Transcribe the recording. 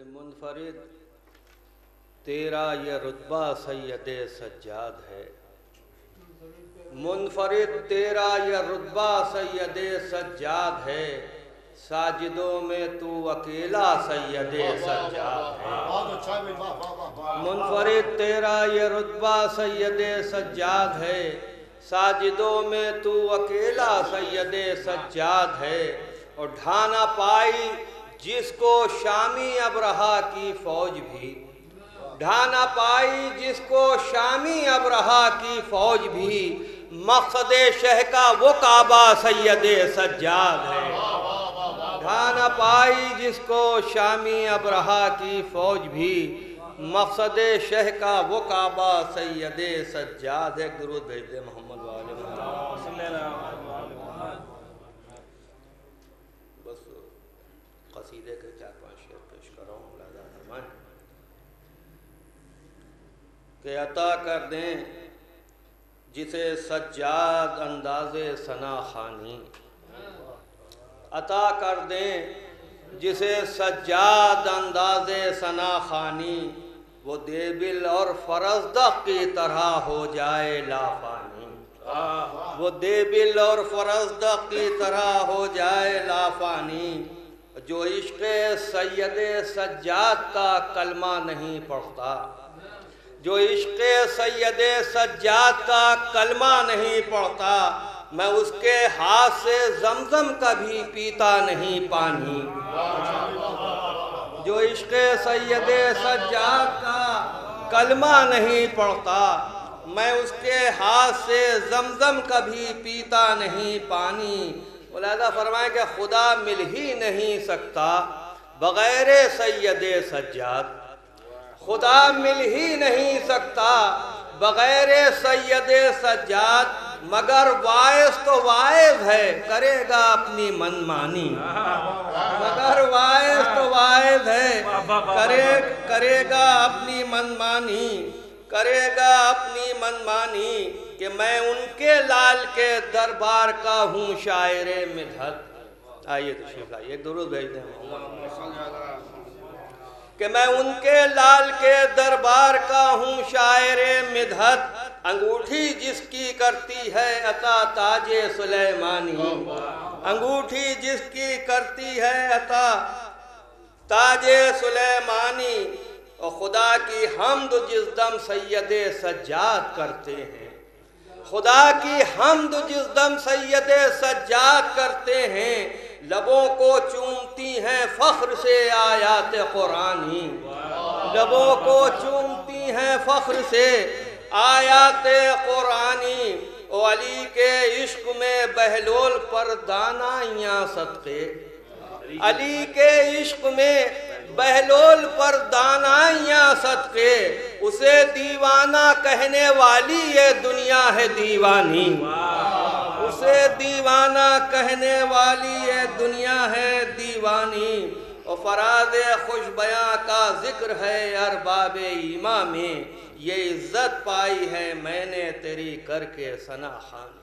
منفرد تیرا یہ رتبہ سید سجاد ہے، منفرد تیرا یہ رتبہ سید سجاد ہے، ساجدوں میں تو اکیلا سید سجاد ہے۔ منفرد تیرا یہ رتبہ سید سجاد ہے، ساجدوں میں تو اکیلا سید سجاد ہے۔ اور ڈھانا پائی جس کو شامی ابرہا کی فوج بھی، ڈھانا پائی جس کو شامی ابرہا کی فوج بھی، مقصد شہ کا وہ کعبہ سید سجاد ہے۔ ڈھانا پائی جس کو شامی ابرہا کی فوج بھی، مقصد شہ کا وہ کعبہ سید سجاد ہے۔ درود بھیج دے محمد والے محمد۔ بس قصیدے کے 4-5 شعر پیش کر رہا ہوں، لہذا فرمائیں کہ عطا کر دیں جسے سجاد انداز ثنا خوانی، عطا کر دیں جسے سجاد انداز ثنا خوانی، وہ دیبل اور فرزدق کی طرح ہو جائے لافانی، وہ دیبل اور فرزدق کی طرح ہو جائے لافانی، جو عشق سید سجاد کا کلمہ نہیں پڑھتا، جو عشق سید سجاد کا کلمہ نہیں پڑھتا، میں اس کے ہاتھ سے زمزم کبھی پیتا نہیں پانی۔ جو عشق سید سجاد کا کلمہ نہیں پڑھتا، میں اس کے ہاتھ سے زمزم کبھی پیتا نہیں پانی۔ لہذا فرمائیں کہ خدا مل ہی نہیں سکتا بغیر سید سجاد، خدا مل ہی نہیں سکتا بغیر سید سجاد، مگر واعظ تو واعظ ہے کرے گا اپنی منمانی، مگر واعظ تو واعظ ہے کرے گا اپنی منمانی، کرے گا اپنی منمانی، کہ میں ان کے لال کے دربار کا ہوں شاعر مدحت۔ آئیے تشریف لائیے، ایک درود بھیج دیں کہ میں ان کے لال کے دربار کا ہوں شاعر مدحت، انگوٹھی جس کی کرتی ہے عطا تاج سلیمانی، انگوٹھی جس کی کرتی ہے عطا تاج سلیمانی، اور خدا کی حمد جس دم سید سجاد کرتے ہیں، خدا کی حمد جس دم سید سجاد کرتے ہیں، لبوں کو چومتی ہیں فخر سے آیات قرآنی، لبوں کو چومتی ہیں فخر سے آیات قرآنی، او علی کے عشق میں بہلول پر دانائیاں صدقے، علی کے عشق میں بہلول پر دانائیاں صدقے، اسے دیوانہ کہنے والی یہ دنیا ہے دیوانی، اسے دیوانہ کہنے والی یہ دنیا ہے دیوانی، اور فراز خوش بیاں کا ذکر ہے ارباب ایمان میں، یہ عزت پائی ہے میں نے تیری کر کے ثنا خوانی۔